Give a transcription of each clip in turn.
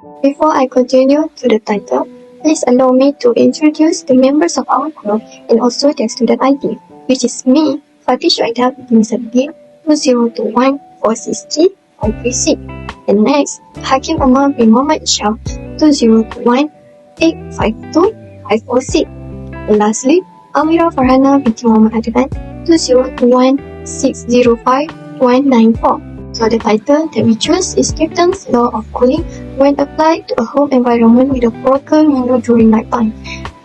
Before I continue to the title, please allow me to introduce the members of our group and also their student ID, which is me, Fatih Shuaida, bin Sabdin, 2021 463 536. And next, Hakim Umar bin Muhammad Shah, 2021 852 546. And lastly, Amira Farhana binti Muhammad Adnan, 2021 605 194. So the title that we choose is Newton's Law of Cooling when applied to a home environment with a broken window during nighttime.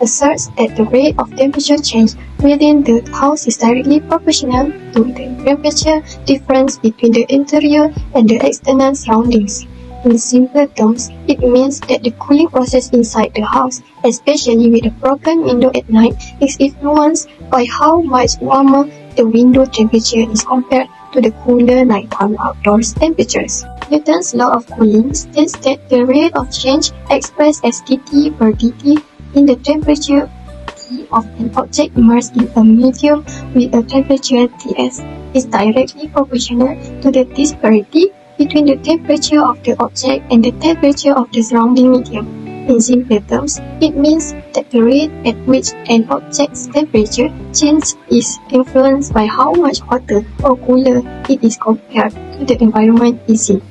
Asserts that the rate of temperature change within the house is directly proportional to the temperature difference between the interior and the external surroundings. In simpler terms, it means that the cooling process inside the house, especially with a broken window at night, is influenced by how much warmer the window temperature is compared to the cooler nighttime outdoors temperatures. Newton's law of cooling states that the rate of change expressed as dT per dt in the temperature T of an object immersed in a medium with a temperature Ts is directly proportional to the disparity between the temperature of the object and the temperature of the surrounding medium. In simple terms, it means that the rate at which an object's temperature change is influenced by how much hotter or cooler it is compared to the environment it's in.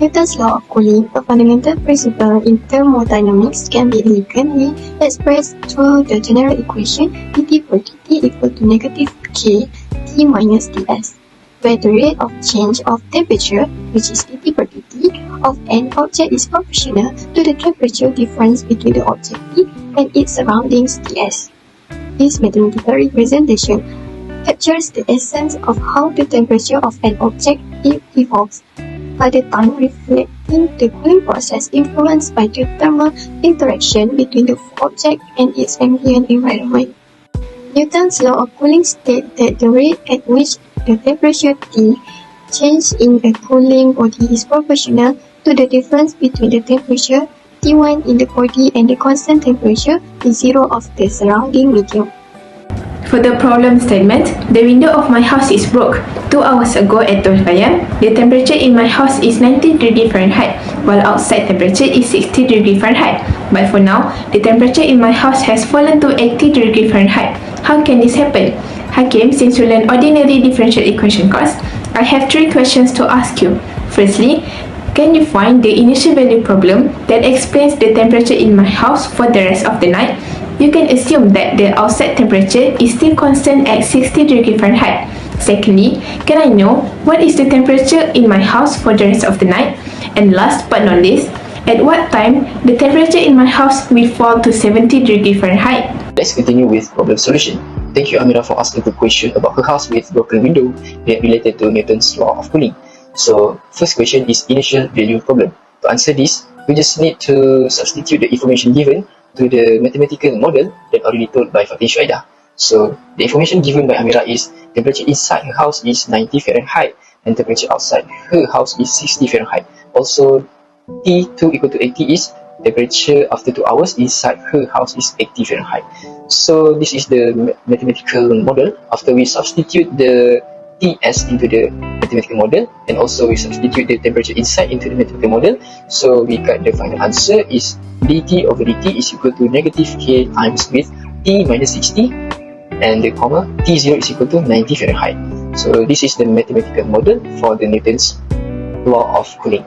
Newton's law of cooling, a fundamental principle in thermodynamics, can be elegantly expressed through the general equation dT per dt equal to negative k T minus Ts, where the rate of change of temperature, which is dT per dt, of an object is proportional to the temperature difference between the object T and its surroundings Ts. This mathematical representation captures the essence of how the temperature of an object evolves, by the time reflecting the cooling process influenced by the thermal interaction between the object and its ambient environment. Newton's law of cooling states that the rate at which the temperature T change in a cooling body is proportional to the difference between the temperature T1 in the body and the constant temperature T0 of the surrounding medium. For the problem statement, the window of my house is broke. 2 hours ago at 12 p.m., the temperature in my house is 90 degrees Fahrenheit, while outside temperature is 60 degrees Fahrenheit. But for now, the temperature in my house has fallen to 80 degrees Fahrenheit. How can this happen? Hakim, since you learn Ordinary Differential Equation course, I have 3 questions to ask you. Firstly, can you find the initial value problem that explains the temperature in my house for the rest of the night? You can assume that the outside temperature is still constant at 60 degrees Fahrenheit. Secondly, can I know what is the temperature in my house for the rest of the night? And last but not least, at what time the temperature in my house will fall to 70 degrees Fahrenheit? Let's continue with problem solution. Thank you, Amira, for asking the question about her house with broken window that related to Newton's law of cooling. So, first question is initial value problem. To answer this, we just need to substitute the information given to the mathematical model that already told by Fatih Shuaida. So, the information given by Amira is temperature inside her house is 90 Fahrenheit and temperature outside her house is 60 Fahrenheit. Also, T2 equal to 80 is temperature after 2 hours inside her house is 80 Fahrenheit. So, this is the mathematical model. After we substitute the Ts into the mathematical model and also we substitute the temperature inside into the mathematical model, so we got the final answer is dt over dt is equal to negative k times with T minus 60 and the comma T0 is equal to 90 Fahrenheit. So this is the mathematical model for the Newton's law of cooling.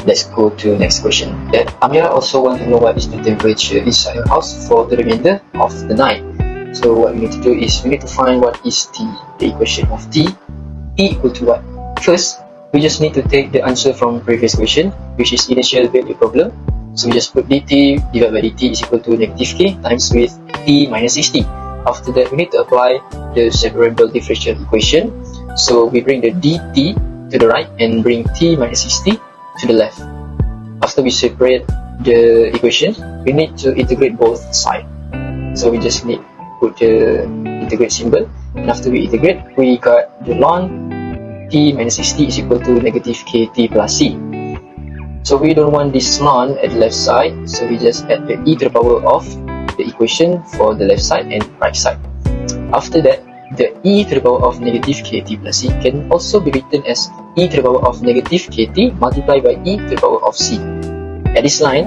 Let's go to next question. That Amira also want to know what is the temperature inside her house for the remainder of the night. So what we need to do is we need to find what is T, the equation of T equal to what? First, we just need to take the answer from previous question, which is initial value problem. So we just put dt divided by dt is equal to negative k times with T minus 60. After that, we need to apply the separable differential equation. So we bring the dt to the right and bring T minus 60 to the left. After we separate the equation, we need to integrate both sides. So we just need put the integrate symbol, and after we integrate, we got the ln T minus 60 is equal to negative kt plus c. So we don't want this ln at the left side, so we just add the e to the power of the equation for the left side and right side. After that, the e to the power of negative kt plus c can also be written as e to the power of negative kt multiplied by e to the power of c. at this line,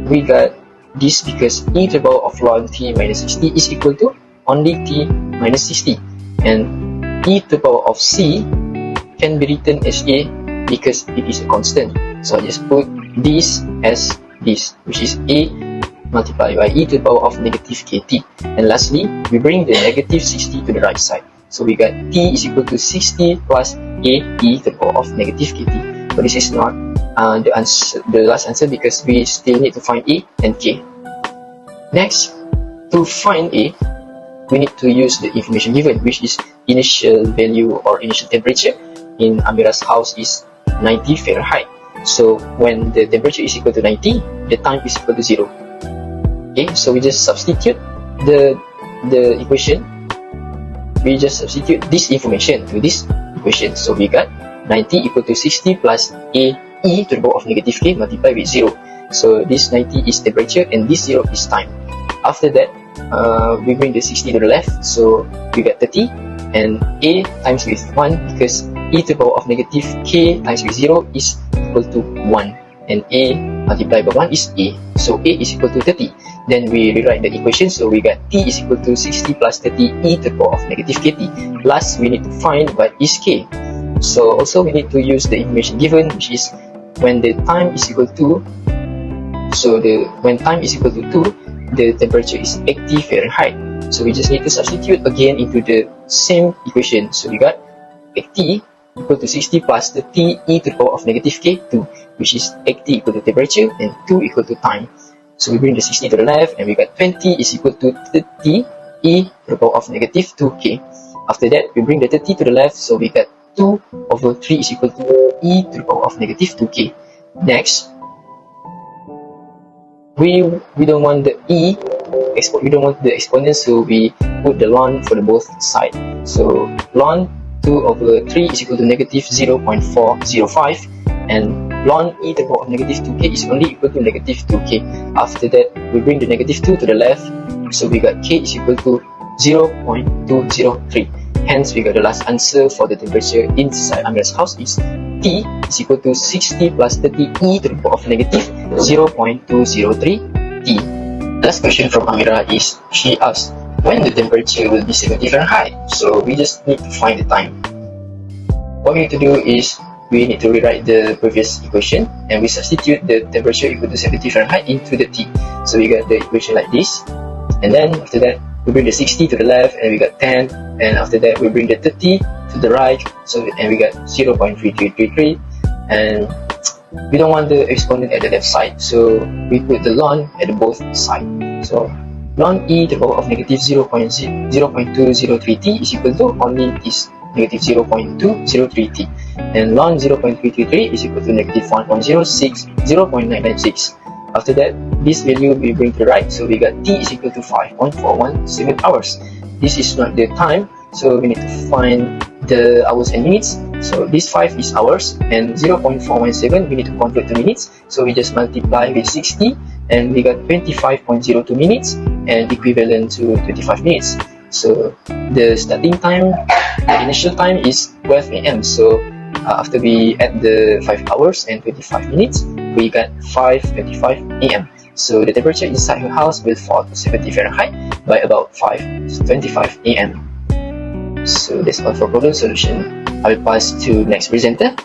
we got this because e to the power of ln t minus 60 is equal to only t minus 60, and e to the power of c can be written as a because it is a constant. So I just put this as this, which is a multiplied by e to the power of negative kt. And lastly, we bring the negative 60 to the right side. So we got t is equal to 60 plus a e to the power of negative kt. But this is not the last answer because we still need to find a and k. Next, to find a, we need to use the information given, which is initial value or initial temperature in Amira's house is 90 Fahrenheit. So when the temperature is equal to 90, the time is equal to 0. Okay, so we just substitute the equation. We just substitute this information to this equation. So we got 90 equal to 60 plus a e to the power of negative k multiplied with 0. So this 90 is temperature and this 0 is time. After that, we bring the 60 to the left, so we get 30, and a times with 1 because e to the power of negative k times with 0 is equal to 1, and a multiplied by 1 is a, so a is equal to 30. Then we rewrite the equation, so we got t is equal to 60 plus 30 e to the power of negative kt. Last, we need to find what is k. So also we need to use the information given, which is when the time is equal to, when time is equal to 2, the temperature is 80 Fahrenheit. So we just need to substitute again into the same equation. So we got 80 equal to 60 plus 30 e to the power of negative k, 2, which is 80 equal to temperature and 2 equal to time. So we bring the 60 to the left, and we got 20 is equal to 30 e to the power of negative 2k. After that, we bring the 30 to the left, so we got 2 over 3 is equal to e to the power of negative 2k. Next, we don't want the we don't want the exponent, so we put the ln for the both side. So ln 2 over 3 is equal to negative 0.405, and ln e to the power of negative 2k is only equal to negative 2k. After that, we bring the negative 2 to the left, so we got k is equal to 0.203. Hence, we got the last answer for the temperature inside Amira's house is T is equal to 60 plus 30 e to the power of negative 0.203 T. Last question from Amira is, she asked when the temperature will be 70 Fahrenheit. So we just need to find the time. What we need to do is we need to rewrite the previous equation, and we substitute the temperature equal to 70 Fahrenheit into the T. So we got the equation like this, and then after that we bring the 60 to the left, and we got 10, and after that we bring the 30 to the right, so and we got 0.3333, and we don't want the exponent at the left side, so we put the ln at the both sides. So ln e to the power of negative 0.203t is equal to only this negative 0.203t, and ln 0.333 is equal to negative 0.996. After that, this value we bring to the right, so we got t is equal to 5.417 hours. This is not the time, so we need to find the hours and minutes. So this 5 is hours, and 0.417 we need to convert to minutes, so we just multiply with 60, and we got 25.02 minutes and equivalent to 25 minutes. So the starting time, the initial time is 12 AM. So after we add the 5 hours and 25 minutes, we got 5:25 AM. So the temperature inside her house will fall to 70 Fahrenheit by about 5:25 AM. So that's all for problem solution. I will pass to next presenter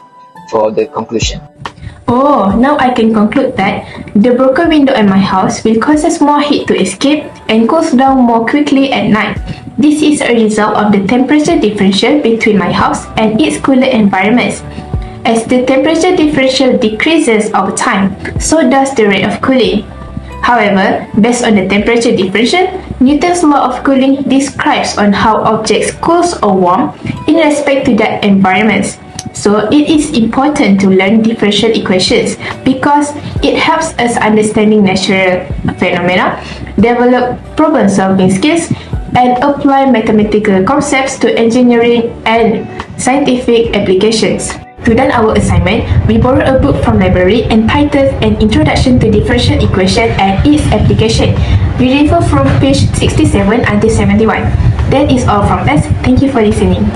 for the conclusion. Oh, now I can conclude that the broken window in my house will cause more heat to escape and cools down more quickly at night. This is a result of the temperature differential between my house and its cooler environments. As the temperature differential decreases over time, so does the rate of cooling. However, based on the temperature differential, Newton's law of cooling describes on how objects cool or warm in respect to their environments. So it is important to learn differential equations because it helps us understanding natural phenomena, develop problem-solving skills, and apply mathematical concepts to engineering and scientific applications. To done our assignment, we borrowed a book from library entitled An Introduction to Differential Equation and Its Application. We refer from page 67 until 71. That is all from us. Thank you for listening.